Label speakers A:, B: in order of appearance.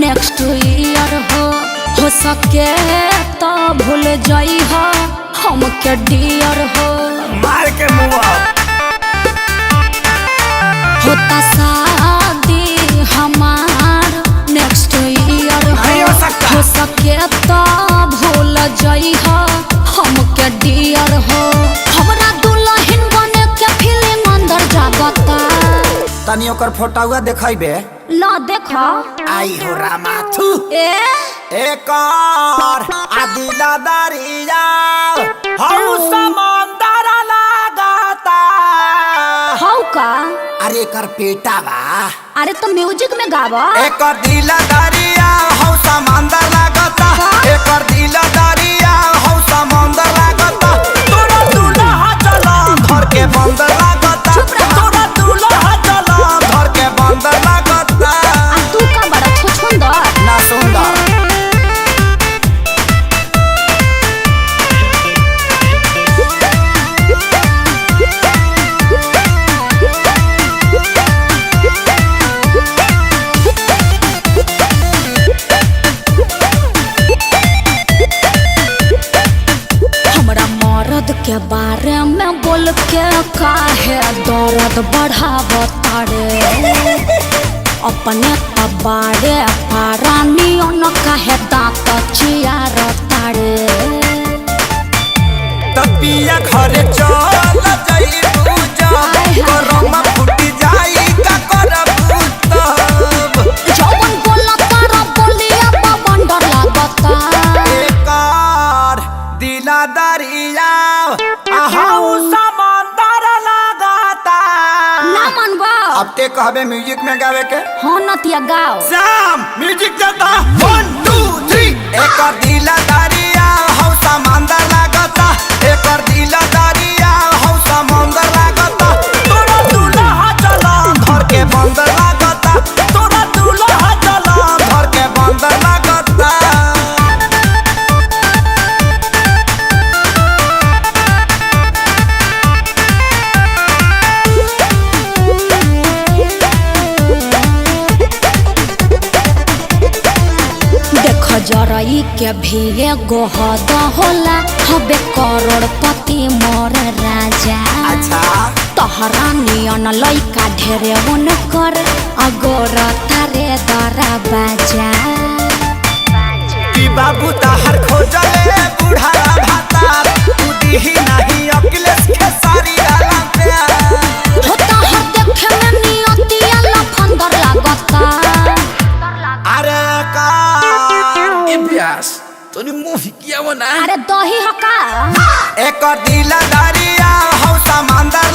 A: next year हो सके तो भूल जाई हो हमके डियर हो
B: मार के मुआ
A: होता शादी हमार नेक्स्ट ईयर हो सके तो भूल जाई हो हमके डियर हो हमरा दुल्हन बने के फिल्म अंदर जागता
B: तनी ओकर फोटोवा देखाइबे
A: ला देखा
B: आई हो रामाथु एक और आदिला दरिया हौ समंदर लागता
A: हौ का
B: अरे कर पेटा बा
A: अरे तो म्यूजिक में गावा
B: एक और दिला दरिया हौ समंदर लागता एक और दिला दरिया हौ समंदर लागता तोरा दूल्हा चला घर के बंदर लागता तोरा दूल्हा चला घर के बंदर लागता
A: तू का बड़ा सुंदर
B: ना सुंदर
A: हमरा मर्द के बारे में बोल के काहे दर्द बढ़ावता रे अपने तबाड़े पारानी न काहे दांत चियारता रे
B: तपिया घरे चल जाई पूजा करम फुटी जाई का करबू तब
A: जवन बोलता रे बोलिया बंदर लागता
B: एकर दिला दरिया आहू समंदर लागता
A: ना मनबा
B: अब ते कहबे म्यूजिक में गावे के
A: हो नतिया गाओ
B: शाम म्यूजिक देता 1 2 3 एकर दिला दरिया हौ समंदर लागता एकर दिला दरिया हौ समंदर लागता तोरा दूल्हा चला घर के बंदर लागता तोरा दूल्हा चला घर के बंदर लागता
A: जरई के भी एगो हद होला हबे करोड़पति मोर राजा
B: अच्छा
A: तोहरा नियन लइका ढेरे वन कर अगोर तारे दरा बाजा
B: कि बाबू ताहर खोजले बूढ़ा भाता तू दिही नहीं अखिलेश के सारी डाला प्यार
A: होता हर देखे में नियतिया लफंदर लागता
B: अरे का इब्यास तोनी मुंह किया वो ना
A: अरे दही हका
B: एक दिला दरिया हौ समंदर